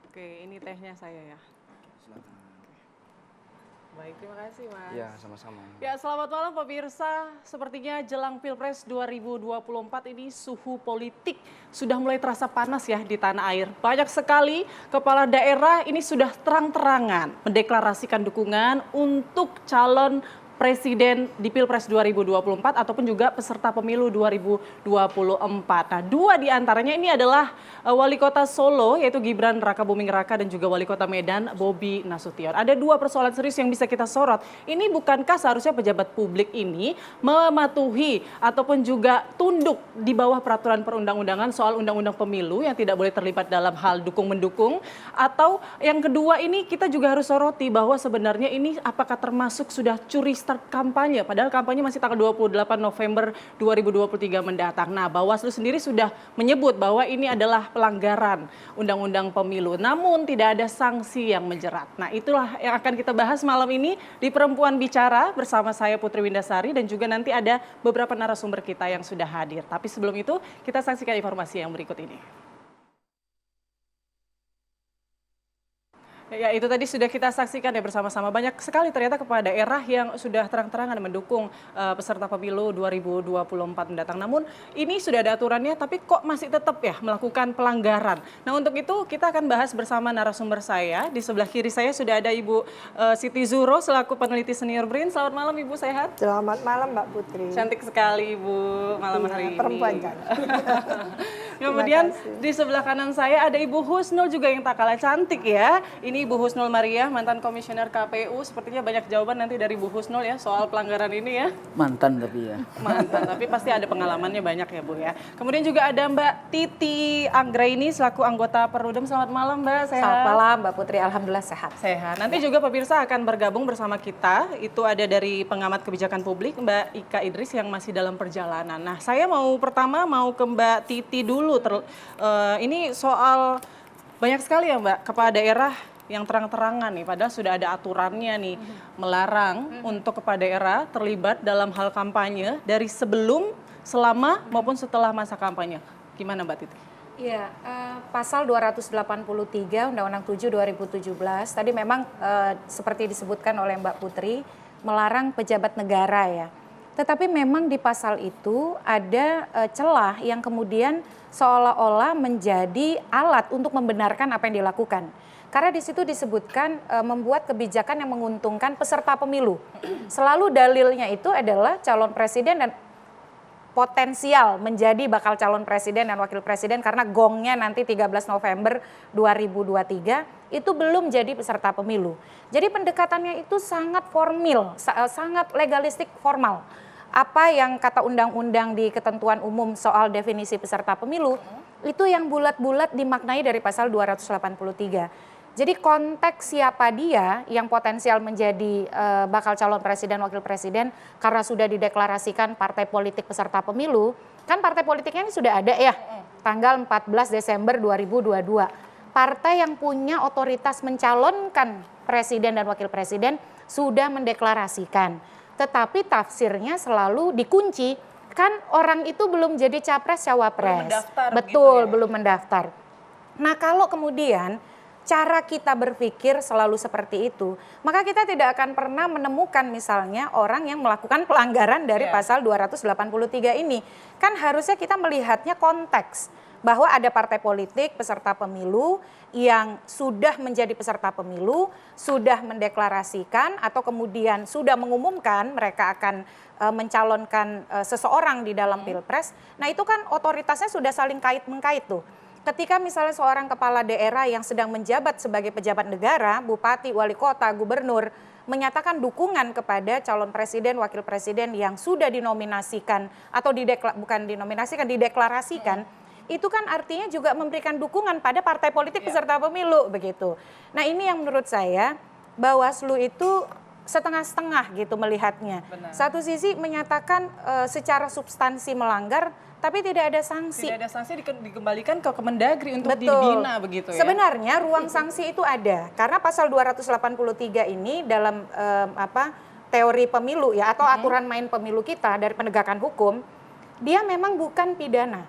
Oke, ini tehnya saya ya. Silakan. Baik, terima kasih Mas. Ya, sama-sama. Ya, selamat malam pemirsa. Sepertinya jelang Pilpres 2024 ini suhu politik sudah mulai terasa panas ya di tanah air. Banyak sekali kepala daerah ini sudah terang-terangan mendeklarasikan dukungan untuk calon presiden di Pilpres 2024 ataupun juga peserta pemilu 2024. Nah, dua di antaranya ini adalah Wali Kota Solo yaitu Gibran Rakabuming Raka dan juga Wali Kota Medan Bobi Nasution. Ada dua persoalan serius yang bisa kita sorot. Ini bukankah seharusnya pejabat publik ini mematuhi ataupun juga tunduk di bawah peraturan perundang-undangan soal undang-undang pemilu yang tidak boleh terlibat dalam hal dukung-mendukung? Atau yang kedua ini kita juga harus soroti bahwa sebenarnya ini apakah termasuk sudah curi start kampanye, padahal kampanye masih tanggal 28 November 2023 mendatang. Nah, Bawaslu sendiri sudah menyebut bahwa ini adalah pelanggaran undang-undang pemilu, namun tidak ada sanksi yang menjerat. Nah, itulah yang akan kita bahas malam ini di Perempuan Bicara bersama saya Putri Windasari dan juga nanti ada beberapa narasumber kita yang sudah hadir. Tapi sebelum itu, kita saksikan informasi yang berikut ini. Ya, itu tadi sudah kita saksikan ya bersama-sama. Banyak sekali ternyata kepala daerah yang sudah terang-terangan mendukung peserta pemilu 2024 mendatang. Namun ini sudah ada aturannya, tapi kok masih tetap ya melakukan pelanggaran. Nah, untuk itu kita akan bahas bersama narasumber saya. Di sebelah kiri saya sudah ada Ibu Siti Zuro selaku peneliti senior BRIN. Selamat malam Ibu, sehat? Selamat malam Mbak Putri. Cantik sekali Ibu malam hari ini. Perempuan cantik. Kemudian di sebelah kanan saya ada Ibu Husnul juga yang tak kalah cantik ya. Ini Ibu Husnul Mariah, mantan komisioner KPU. Sepertinya banyak jawaban nanti dari Bu Husnul ya soal pelanggaran ini ya. Mantan tapi ya. Mantan, tapi pasti ada pengalamannya banyak ya Bu ya. Kemudian juga ada Mbak Titi Anggraini selaku anggota Perludem. Selamat malam Mbak, sehat? Selamat malam Mbak Putri, alhamdulillah sehat. Sehat. Nanti juga pemirsa akan bergabung bersama kita. Itu ada dari pengamat kebijakan publik Mbak Ika Idris yang masih dalam perjalanan. Nah, saya pertama mau ke Mbak Titi dulu. Ini soal banyak sekali ya Mbak kepala daerah yang terang-terangan nih, padahal sudah ada aturannya nih, melarang untuk kepala daerah terlibat dalam hal kampanye dari sebelum, selama maupun setelah masa kampanye. Gimana Mbak Titi? Iya, pasal 283 Undang-Undang 7 2017 tadi memang seperti disebutkan oleh Mbak Putri melarang pejabat negara ya. Tetapi memang di pasal itu ada celah yang kemudian seolah-olah menjadi alat untuk membenarkan apa yang dilakukan. Karena di situ disebutkan membuat kebijakan yang menguntungkan peserta pemilu. Selalu dalilnya itu adalah calon presiden dan potensial menjadi bakal calon presiden dan wakil presiden karena gongnya nanti 13 November 2023 itu belum jadi peserta pemilu. Jadi pendekatannya itu sangat formal, sangat legalistik formal. Apa yang kata undang-undang di ketentuan umum soal definisi peserta pemilu, itu yang bulat-bulat dimaknai dari pasal 283. Jadi konteks siapa dia yang potensial menjadi bakal calon presiden, wakil presiden, karena sudah dideklarasikan partai politik peserta pemilu, kan partai politiknya ini sudah ada ya, tanggal 14 Desember 2022. Partai yang punya otoritas mencalonkan presiden dan wakil presiden sudah mendeklarasikan. Tetapi tafsirnya selalu dikunci, kan orang itu belum jadi capres cawapres. Belum mendaftar, betul, gitu ya? belum mendaftar. Nah, kalau kemudian cara kita berpikir selalu seperti itu, maka kita tidak akan pernah menemukan misalnya orang yang melakukan pelanggaran dari pasal 283 ini. Kan harusnya kita melihatnya konteks bahwa ada partai politik peserta pemilu yang sudah menjadi peserta pemilu, sudah mendeklarasikan atau kemudian sudah mengumumkan mereka akan mencalonkan seseorang di dalam pilpres. Nah, itu kan otoritasnya sudah saling kait-mengkait tuh. Ketika misalnya seorang kepala daerah yang sedang menjabat sebagai pejabat negara, bupati, wali kota, gubernur, menyatakan dukungan kepada calon presiden, wakil presiden yang sudah dinominasikan atau dideklarasikan, itu kan artinya juga memberikan dukungan pada partai politik peserta pemilu begitu. Nah, ini yang menurut saya Bawaslu itu setengah-setengah gitu melihatnya. Benar. Satu sisi menyatakan secara substansi melanggar, tapi tidak ada sanksi. Tidak ada sanksi dikembalikan ke Kemendagri untuk dibina begitu ya. Sebenarnya ruang sanksi itu ada karena pasal 283 ini dalam teori pemilu ya atau aturan main pemilu kita dari penegakan hukum, dia memang bukan pidana.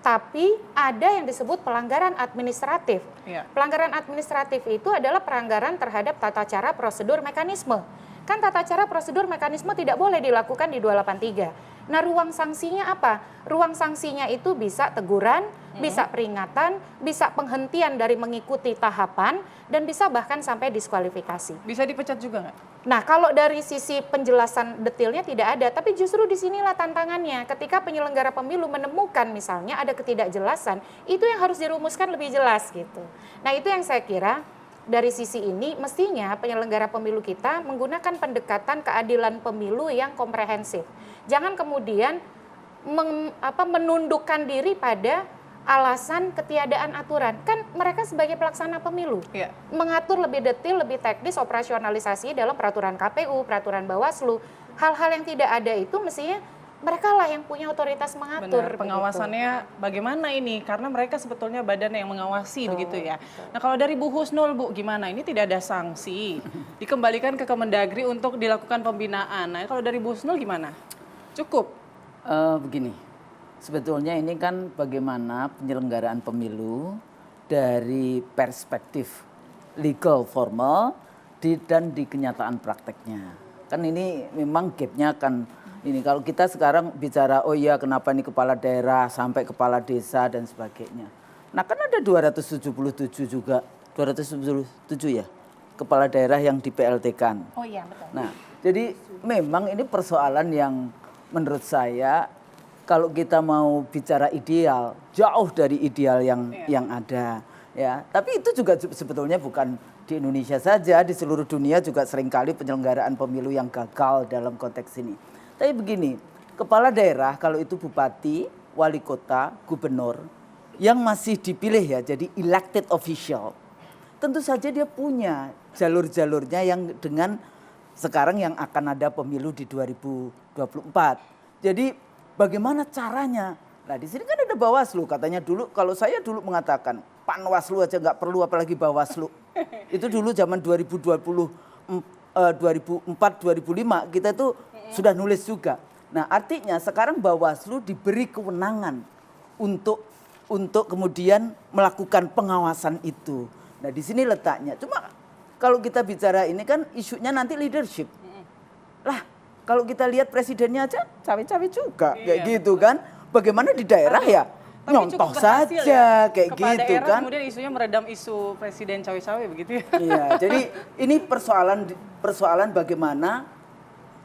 tapi ada yang disebut pelanggaran administratif. Iya. Pelanggaran administratif itu adalah pelanggaran terhadap tata cara prosedur mekanisme. Kan tata cara prosedur mekanisme tidak boleh dilakukan di 283. Nah, ruang sanksinya apa? Ruang sanksinya itu bisa teguran, bisa peringatan, bisa penghentian dari mengikuti tahapan, dan bisa bahkan sampai diskualifikasi. Bisa dipecat juga nggak? Nah, kalau dari sisi penjelasan detailnya tidak ada, tapi justru disinilah tantangannya. Ketika penyelenggara pemilu menemukan misalnya ada ketidakjelasan, itu yang harus dirumuskan lebih jelas gitu. Nah, itu yang saya kira dari sisi ini mestinya penyelenggara pemilu kita menggunakan pendekatan keadilan pemilu yang komprehensif. Jangan kemudian menundukkan diri pada alasan ketiadaan aturan. Kan mereka sebagai pelaksana pemilu mengatur lebih detail, lebih teknis operasionalisasi dalam peraturan KPU, peraturan Bawaslu. Hal-hal yang tidak ada itu mestinya mereka lah yang punya otoritas mengatur. Benar, pengawasannya bagaimana ini? Karena mereka sebetulnya badan yang mengawasi begitu ya. Nah, kalau dari Bu Husnul, Bu, gimana? Ini tidak ada sanksi, dikembalikan ke Kemendagri untuk dilakukan pembinaan. Nah, kalau dari Bu Husnul gimana? Cukup? Begini, sebetulnya ini kan bagaimana penyelenggaraan pemilu dari perspektif legal formal dan di kenyataan prakteknya. Kan ini memang gapnya akan ini kalau kita sekarang bicara oh iya kenapa ini kepala daerah sampai kepala desa dan sebagainya. Nah kan ada 277 juga, 277 ya kepala daerah yang di PLT-kan. Oh iya betul. Nah jadi memang ini persoalan yang menurut saya kalau kita mau bicara ideal jauh dari ideal yang ada ya. Tapi itu juga sebetulnya bukan di Indonesia saja, di seluruh dunia juga seringkali penyelenggaraan pemilu yang gagal dalam konteks ini. Tapi begini, kepala daerah kalau itu bupati, wali kota, gubernur yang masih dipilih ya jadi elected official. Tentu saja dia punya jalur-jalurnya yang dengan sekarang yang akan ada pemilu di 2024. Jadi bagaimana caranya? Nah di sini kan ada Bawaslu, katanya dulu kalau saya dulu mengatakan Panwaslu aja nggak perlu apalagi Bawaslu. Itu dulu zaman 2004-2005 kita itu sudah nulis juga. Nah artinya sekarang Bawaslu diberi kewenangan untuk kemudian melakukan pengawasan itu. Nah di sini letaknya. Cuma kalau kita bicara ini kan isunya nanti leadership. Lah kalau kita lihat presidennya aja cawe-cawe juga kayak gitu kan. Bagaimana di daerah ya? Nyontoh saja ya. Kayak Kepala gitu daerah, kan. Kemudian isunya meredam isu presiden cawe-cawe begitu ya. Iya, jadi ini persoalan bagaimana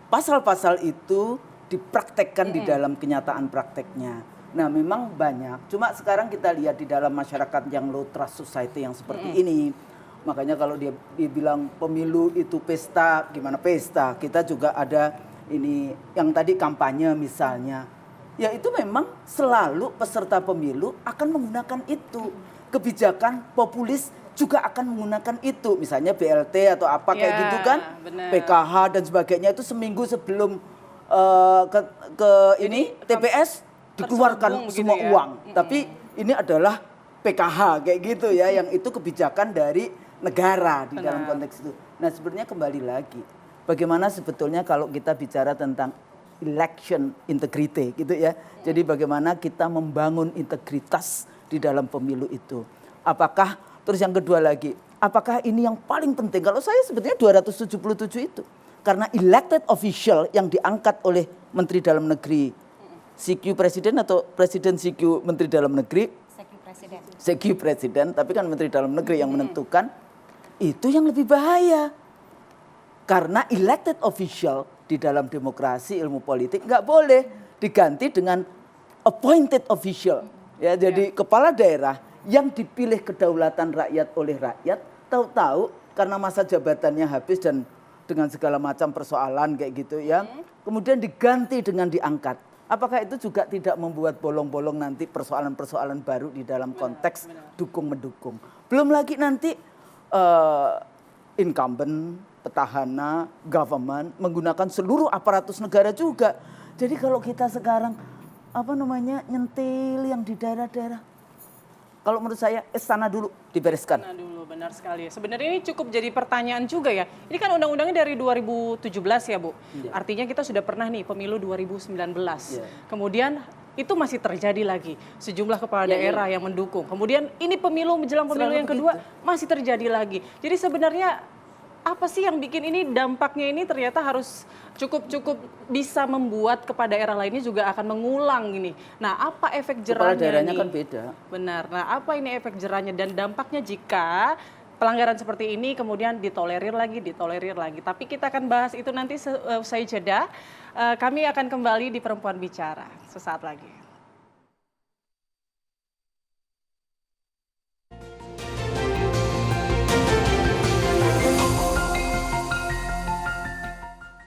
pasal-pasal itu dipraktekkan di dalam kenyataan prakteknya. Nah memang banyak, cuma sekarang kita lihat di dalam masyarakat yang low trust society yang seperti ini. Makanya kalau dia bilang pemilu itu pesta, gimana pesta? Kita juga ada ini yang tadi kampanye misalnya. Ya itu memang selalu peserta pemilu akan menggunakan itu. Kebijakan populis juga akan menggunakan itu. Misalnya BLT atau apa kayak gitu kan. Bener. PKH dan sebagainya itu seminggu sebelum ke ini TPS dikeluarkan semua ya. uang. Tapi ini adalah PKH kayak gitu ya. Yang itu kebijakan dari negara di dalam konteks itu. Nah sebenarnya kembali lagi. Bagaimana sebetulnya kalau kita bicara tentang election integrity gitu ya. Jadi bagaimana kita membangun integritas di dalam pemilu itu. Apakah terus yang kedua lagi, apakah ini yang paling penting? Kalau saya sebetulnya 277 itu. Karena elected official yang diangkat oleh Menteri Dalam Negeri, CQ Presiden atau Presiden CQ Menteri Dalam Negeri? CQ Presiden. CQ Presiden, tapi kan Menteri Dalam Negeri yang menentukan, itu yang lebih bahaya. Karena elected official di dalam demokrasi ilmu politik nggak boleh diganti dengan appointed official. Ya, jadi kepala daerah yang dipilih kedaulatan rakyat oleh rakyat, tahu-tahu karena masa jabatannya habis dan dengan segala macam persoalan kayak gitu ya, kemudian diganti dengan diangkat. Apakah itu juga tidak membuat bolong-bolong nanti persoalan-persoalan baru di dalam konteks dukung-mendukung? Belum lagi nanti incumbent, petahana, government menggunakan seluruh aparatus negara juga. Jadi kalau kita sekarang nyentil yang di daerah-daerah, kalau menurut saya istana dulu dibereskan. Istana dulu, benar sekali. Sebenarnya ini cukup jadi pertanyaan juga ya. Ini kan undang-undangnya dari 2017 ya Bu. Iya. Artinya kita sudah pernah nih pemilu 2019. Iya. Kemudian itu masih terjadi lagi. Sejumlah kepala daerah yang mendukung. Kemudian ini pemilu menjelang pemilu Selalu yang kedua masih terjadi lagi. Jadi sebenarnya apa sih yang bikin ini dampaknya ini ternyata harus cukup bisa membuat kepala daerah lainnya juga akan mengulang ini. Nah, apa efek jerahnya Kepala daerahnya nih? kan beda. Benar. Nah, apa ini efek jerahnya dan dampaknya jika pelanggaran seperti ini kemudian ditolerir lagi. Tapi kita akan bahas itu nanti usai jeda. Kami akan kembali di Perempuan Bicara sesaat lagi.